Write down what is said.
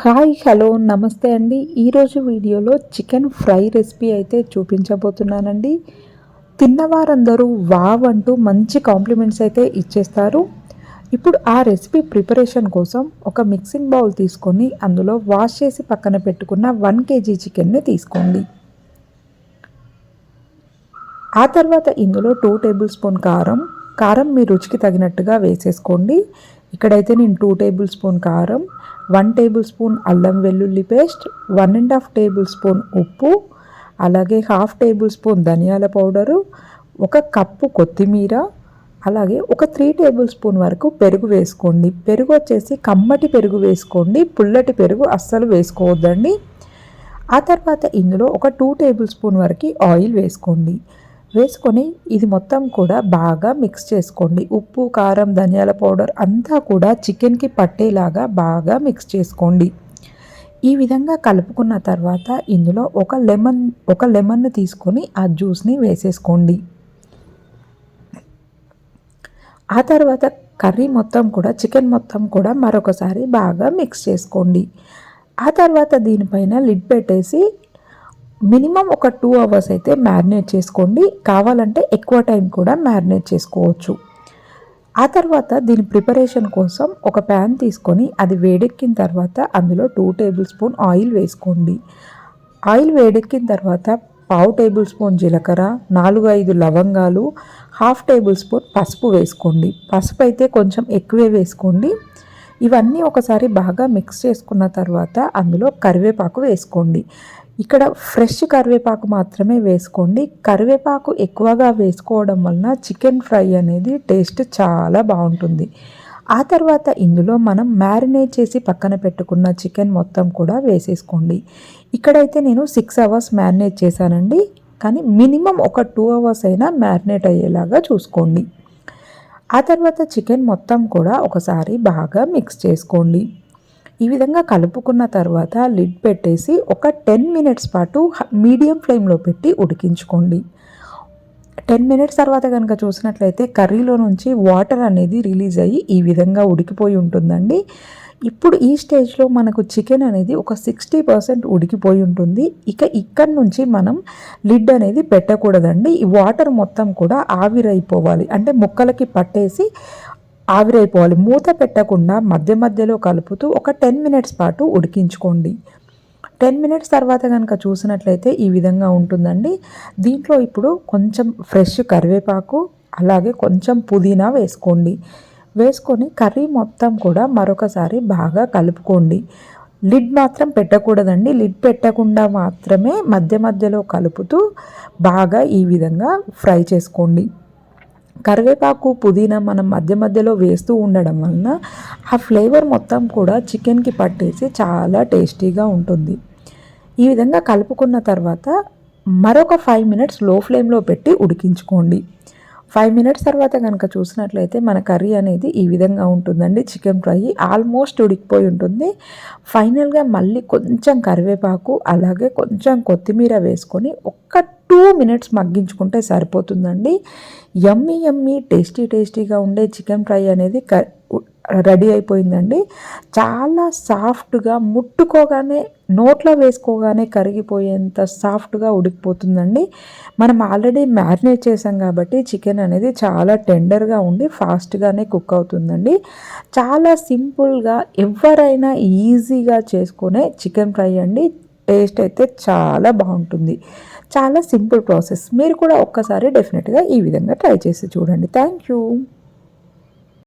Hi hello నమస్తే అండి. ఈరోజు వీడియోలో చికెన్ ఫ్రై రెసిపీ అయితే చూపించబోతున్నానండి. తిన్నవారందరూ వావ్ అంటూ మంచి కాంప్లిమెంట్స్ అయితే ఇచ్చేస్తారు. ఇప్పుడు ఆ రెసిపీ ప్రిపరేషన్ కోసం ఒక మిక్సింగ్ బౌల్ తీసుకొని అందులో వాష్ చేసి పక్కన పెట్టుకున్న 1 kg చికెన్ని తీసుకోండి. ఆ తర్వాత ఇందులో 2 టేబుల్ స్పూన్ కారం మీ రుచికి తగినట్టుగా వేసేసుకోండి. ఇక్కడైతే నేను 2 టేబుల్ స్పూన్ కారం, 1 టేబుల్ స్పూన్ అల్లం వెల్లుల్లి పేస్ట్, 1½ టేబుల్ స్పూన్ ఉప్పు, అలాగే 1/2 టేబుల్ స్పూన్ ధనియాల పౌడరు, 1 కప్పు కొత్తిమీర, అలాగే ఒక 3 టేబుల్ స్పూన్ వరకు పెరుగు వేసుకోండి. పెరుగు వచ్చేసి కమ్మటి పెరుగు వేసుకోండి, పుల్లటి పెరుగు అస్సలు వేసుకోవద్దండి. ఆ తర్వాత ఇందులో ఒక 2 టేబుల్ స్పూన్ వరకు ఆయిల్ వేసుకోండి. వేసుకొని ఇది మొత్తం కూడా బాగా మిక్స్ చేసుకోండి. ఉప్పు, కారం, ధనియాల పౌడర్ అంతా కూడా చికెన్కి పట్టేలాగా బాగా మిక్స్ చేసుకోండి. ఈ విధంగా కలుపుకున్న తర్వాత ఇందులో ఒక లెమన్ను తీసుకొని ఆ జ్యూస్ని వేసేసుకోండి. ఆ తర్వాత కర్రీ మొత్తం కూడా చికెన్ మొత్తం కూడా మరొకసారి బాగా మిక్స్ చేసుకోండి. ఆ తర్వాత దీనిపైన లిడ్ పెట్టేసి మినిమం ఒక 2 అవర్స్ అయితే మ్యారినేట్ చేసుకోండి. కావాలంటే ఎక్కువ టైం కూడా మ్యారినేట్ చేసుకోవచ్చు. ఆ తర్వాత దీని ప్రిపరేషన్ కోసం ఒక ప్యాన్ తీసుకొని అది వేడెక్కిన తర్వాత అందులో 2 టేబుల్ స్పూన్ ఆయిల్ వేసుకోండి. ఆయిల్ వేడెక్కిన తర్వాత 1/2 టేబుల్ స్పూన్ జీలకర్ర, 4-5 లవంగాలు, 1/2 టేబుల్ స్పూన్ పసుపు వేసుకోండి. పసుపు అయితే కొంచెం ఎక్కువే వేసుకోండి. ఇవన్నీ ఒకసారి బాగా మిక్స్ చేసుకున్న తర్వాత అందులో కరివేపాకు వేసుకోండి. ఇక్కడ ఫ్రెష్ కరివేపాకు మాత్రమే వేసుకోండి. కరివేపాకు ఎక్కువగా వేసుకోవడం వలన చికెన్ ఫ్రై అనేది టేస్ట్ చాలా బాగుంటుంది. ఆ తర్వాత ఇందులో మనం మ్యారినేట్ చేసి పక్కన పెట్టుకున్న చికెన్ మొత్తం కూడా వేసేసుకోండి. ఇక్కడైతే నేను 6 అవర్స్ మ్యారినేట్ చేశానండి. కానీ మినిమం ఒక 2 అవర్స్ అయినా మ్యారినేట్ అయ్యేలాగా చూసుకోండి. ఆ తర్వాత చికెన్ మొత్తం కూడా ఒకసారి బాగా మిక్స్ చేసుకోండి. ఈ విధంగా కలుపుకున్న తర్వాత లిడ్ పెట్టేసి ఒక 10 మినిట్స్ పాటు మీడియం ఫ్లేమ్లో పెట్టి ఉడికించుకోండి. 10 మినిట్స్ తర్వాత కనుక చూసినట్లయితే కర్రీలో నుంచి వాటర్ అనేది రిలీజ్ అయ్యి ఈ విధంగా ఉడికిపోయి ఉంటుందండి. ఇప్పుడు ఈ స్టేజ్లో మనకు చికెన్ అనేది ఒక 60% ఉడికిపోయి ఉంటుంది. ఇక్కడ నుంచి మనం లిడ్ అనేది పెట్టకూడదండి. ఈ వాటర్ మొత్తం కూడా ఆవిరైపోవాలి, అంటే ముక్కలకి పట్టేసి ఆవిరైపోవాలి. మూత పెట్టకుండా మధ్య మధ్యలో కలుపుతూ ఒక 10 మినిట్స్ పాటు ఉడికించుకోండి. 10 మినిట్స్ తర్వాత కనుక చూసినట్లయితే ఈ విధంగా ఉంటుందండి. దీంట్లో ఇప్పుడు కొంచెం ఫ్రెష్ కరివేపాకు, అలాగే కొంచెం పుదీనా వేసుకోండి. వేసుకొని కర్రీ మొత్తం కూడా మరొకసారి బాగా కలుపుకోండి. లిడ్ మాత్రం పెట్టకూడదండి. లిడ్ పెట్టకుండా మాత్రమే మధ్య మధ్యలో కలుపుతూ బాగా ఈ విధంగా ఫ్రై చేసుకోండి. కరివేపాకు, పుదీనా మనం మధ్య మధ్యలో వేస్తూ ఉండడం వలన ఆ ఫ్లేవర్ మొత్తం కూడా చికెన్కి పట్టేసి చాలా టేస్టీగా ఉంటుంది. ఈ విధంగా కలుపుకున్న తర్వాత మరొక 5 మినిట్స్ లో ఫ్లేమ్లో పెట్టి ఉడికించుకోండి. 5 మినిట్స్ తర్వాత కనుక చూసినట్లయితే మన కర్రీ అనేది ఈ విధంగా ఉంటుందండి. చికెన్ ఫ్రై ఆల్మోస్ట్ ఉడికిపోయి ఉంటుంది. ఫైనల్గా మళ్ళీ కొంచెం కరివేపాకు, అలాగే కొంచెం కొత్తిమీర వేసుకొని ఒక్క 2 మినిట్స్ మగ్గించుకుంటే సరిపోతుందండి. యమ్మీ యమ్మీ టేస్టీగా ఉండే చికెన్ ఫ్రై అనేది రెడీ అయిపోయిందండి. చాలా సాఫ్ట్గా, ముట్టుకోగానే నోట్లో వేసుకోగానే కరిగిపోయేంత సాఫ్ట్గా ఉడికిపోతుందండి. మనం ఆల్రెడీ మ్యారినేట్ చేసాం కాబట్టి చికెన్ అనేది చాలా టెండర్గా ఉండి ఫాస్ట్గానే కుక్ అవుతుందండి. చాలా సింపుల్గా ఎవరైనా ఈజీగా చేసుకునే చికెన్ ఫ్రై అండి. టేస్ట్ అయితే చాలా బాగుంటుంది. చాలా సింపుల్ ప్రాసెస్. మీరు కూడా ఒక్కసారి డెఫినెట్గా ఈ విధంగా ట్రై చేసి చూడండి. Thank you.